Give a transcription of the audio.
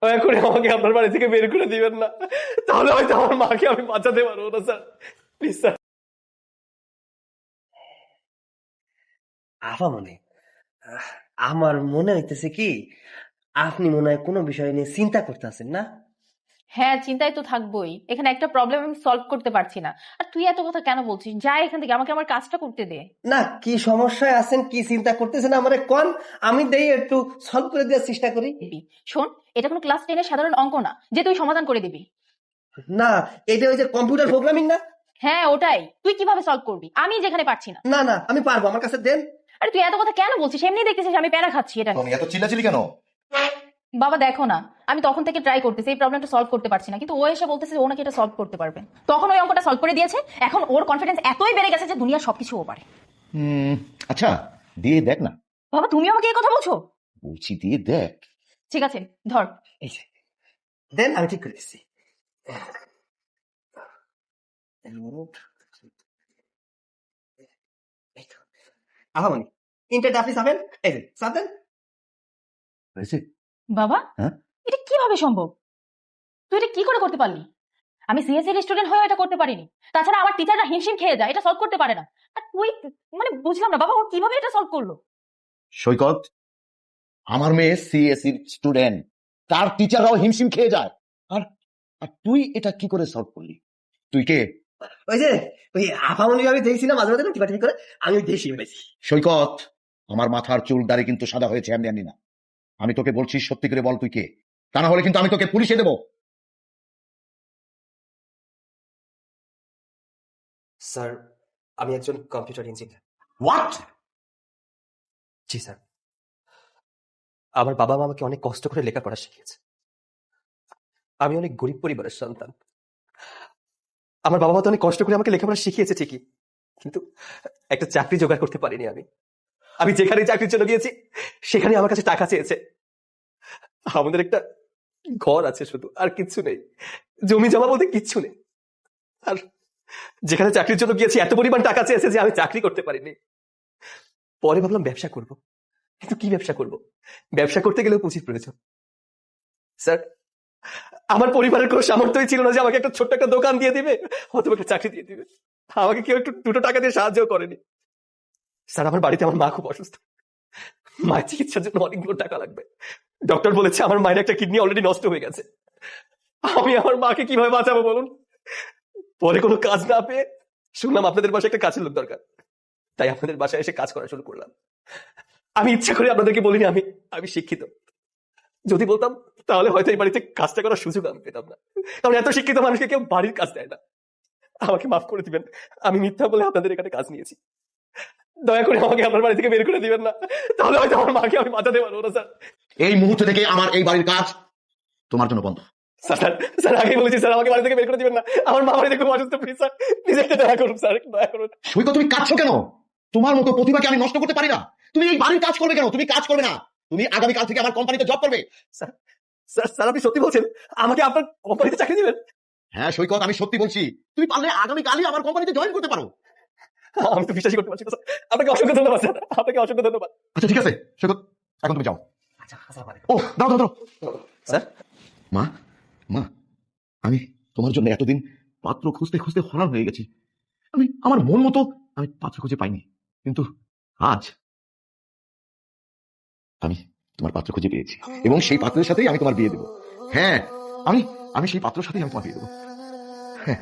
দয়া করে আমাকে আপনার বাড়ি থেকে বের করে দিবেন না, তাহলে হয়তো আমার মাকে আমি বাঁচাতে পারবো না স্যার। Please sir. আফামনি, আহ, আমার মনে হইতেছে কি আপনি মনে হয় কোনো বিষয় নিয়ে চিন্তা করতেছেন না? হ্যাঁ, চিন্তায় তো থাকবোই। এখানে একটা প্রবলেম আমি সলভ করতে পারছি না, আর তুই এত কথা কেন বলছিস? যা এখান থেকে, আমাকে আমার কাজটা করতে দে। না, কি সমস্যায় আছেন, কি চিন্তা করতেছেন আমারে কোন, আমি দেই একটু সলভ করে দেওয়ার চেষ্টা করি। শোন, এটা কোনো ক্লাস 10 এর সাধারণ অঙ্ক না যে তুই সমাধান করে দিবি। না, এটা ওই যে কম্পিউটার প্রোগ্রামিং না? হ্যাঁ ওটাই, তুই কিভাবে সলভ করবি? আমি যেখানে পারছি না। না না, আমি পারবো, আমার কাছে দেন। আরে তুই এত কথা কেন বলছিস? এমনি দেখতেছিস আমি প্যারা খাচ্ছি, এটা নিয়ে। তুমি এত চিল্লাচিল্লি কেন? বাবা দেখো না, আমি তখন থেকে ট্রাই করতেছি, এই প্রবলেমটা সলভ করতে পারছি না, কিন্তু ও এসে বলতেছে যে ও নাকি এটা সলভ করতে পারবে। তখন ওই অঙ্কটা সলভ করে দিয়েছে, এখন ওর কনফিডেন্স এতই বেড়ে গেছে যে দুনিয়ার সবকিছু ও পারে। আচ্ছা, দিয়ে দেখ না। বাবা তুমি আমাকে এই কথা বলছো? বলছি দিয়ে দেখ। ঠিক আছে, ধর। এই যে দেন, আমি ঠিক করে দিচ্ছি। আহামনি, ইন্টারটা আপনি চাবেন, এই যে চাবেন। হয়েছে? বাবা, হ্যাঁ? এটা কিভাবে সম্ভব? তুই এটা কি করে করতে পারলি? আমি সিএসসি এর স্টুডেন্ট হয়েও এটা করতে পারিনি। তাছাড়া আমার টিচাররা হিমশিম খেয়ে যায়, এটা সলভ করতে পারে না। আর তুই, মানে বুঝলাম না বাবা, ও কিভাবে এটা সলভ করলো? সৈকত, আমার মেয়ে সিএসসির স্টুডেন্ট, তার টিচাররাও হিমশিম খেয়ে যায়। আর আর তুই এটা কি করে সলভ করলি? তুই কে? ওই যে ওই আফামনি আমি দেখছিলাম মাঝে মাঝে টিপা টিপি করে, আমি দেখি পেয়েছি। সৈকত, আমার মাথার চুল দাড়ি কিন্তু সাদা হয়েছে, এমনি এমনি না। আমি তোকে বলছি, সত্যি করে বল তুই কে, তা না হলে কিন্তু আমি তোকে পুলিশে দেবো। স্যার, আমি একজন computer engineer. What? G sir, আমার বাবা মা আমাকে অনেক কষ্ট করে লেখাপড়া শিখিয়েছে। আমি অনেক গরিব পরিবারের সন্তান। আমার বাবা মা তো অনেক কষ্ট করে আমাকে লেখাপড়া শিখিয়েছে ঠিকই, কিন্তু একটা চাকরি জোগাড় করতে পারিনি। আমি আমি যেখানে চাকরির জন্য গিয়েছি সেখানে আমার কাছে টাকা চেয়েছে। আমাদের একটা ঘর আছে শুধু, আর কিচ্ছু নেই, জমি জমা বলতে কিচ্ছু নেই। আর যেখানে চাকরির জন্য গিয়েছি এত পরিমাণ টাকা চেয়েছে যে আমি চাকরি করতে পারিনি। পরে ভাবলাম ব্যবসা করব, কিন্তু কি ব্যবসা করব? ব্যবসা করতে গেলেও পুঁজির প্রয়োজন। স্যার, আমার পরিবারের কোনো সামর্থ্যই ছিল না যে আমাকে একটা ছোট্ট একটা দোকান দিয়ে দিবে অথবা একটা চাকরি দিয়ে দিবে। আমাকে কেউ একটু দুটো টাকা দিয়ে সাহায্য করেনি। স্যার, আমার বাড়িতে আমার মা খুব অসুস্থ, মায়ের চিকিৎসার জন্য অনেকগুলো টাকা লাগবে। ডক্টর বলেছে আমার মায়ের একটা কিডনি অলরেডি নষ্ট হয়ে গেছে। আমি আমার মাকে কিভাবে বাঁচাবো বলুন? পরে কোনো কাজ না পেয়ে শুনলাম আপনাদের বাসায় একটা কাজের লোক দরকার, তাই আপনাদের বাসায় এসে কাজ করা শুরু করলাম। আমি ইচ্ছা করে আপনাদেরকে বলিনি আমি আমি শিক্ষিত। যদি বলতাম তাহলে হয়তো এই বাড়িতে কাজটা করার সুযোগ আমি পেতাম না, কারণ এত শিক্ষিত মানুষকে কেউ বাড়ির কাজ দেয় না। আমাকে মাফ করে দিবেন, আমি মিথ্যা বলে আপনাদের এখানে কাজ নিয়েছি। দয়া করে আমাকে আপনার বাড়ি থেকে বের করে দিবেন না, তাহলে হয়তো আমার মাকে আমি বাঁচাতে পারবো না স্যার। এই মুহূর্ত থেকে আমার এই বাড়ির কাজ তোমার জন্য বন্ধ। স্যার স্যার আগে বলেছি স্যার, আমাকে বাড়ি থেকে বের করে দিবেন না, আমার মা বাড়িতে খুব অসুস্থ, প্লিজ স্যার, প্লিজ একটা দয়া করুন স্যার, দয়া করুন। সৈকত, তুমি কাঁদছো কেন? তোমার মতো প্রতিভাকে আমি নষ্ট করতে পারি না। তুমি এই বাড়ির কাজ করবে কেন? তুমি কাজ করবে না, তুমি আগামীকাল থেকে আমার কোম্পানিতে জব করবে। স্যার স্যার স্যার, আপনি সত্যি বলছেন আমাকে আপনার কোম্পানিতে চাকরি দিবেন? হ্যাঁ সৈকত, আমি সত্যি বলছি, তুমি পারলে আগামীকালই আমার কোম্পানিতে জয়েন করতে পারো। আমি তো বিশ্বাসই করতে পারছি না স্যার, আপনাকে অসংখ্য ধন্যবাদ স্যার, আপনাকে অসংখ্য ধন্যবাদ। আচ্ছা ঠিক আছে সৈকত, এখন তুমি যাও। ও দাও দাও দাও। স্যার, মা, মা, আমি তোমার জন্য এতদিন পাত্র খুঁজতে খুঁজতে হরান হয়ে গেছি। আমি আমার মন মতো আমি পাত্র খুঁজে পাইনি, কিন্তু আজ আমি তোমার পাত্র খুঁজে পেয়েছি, এবং সেই পাত্রের সাথেই আমি তোমার বিয়ে দেবো। হ্যাঁ, আমি আমি সেই পাত্রের সাথেই আমি তোমার বিয়ে দেবো। হ্যাঁ।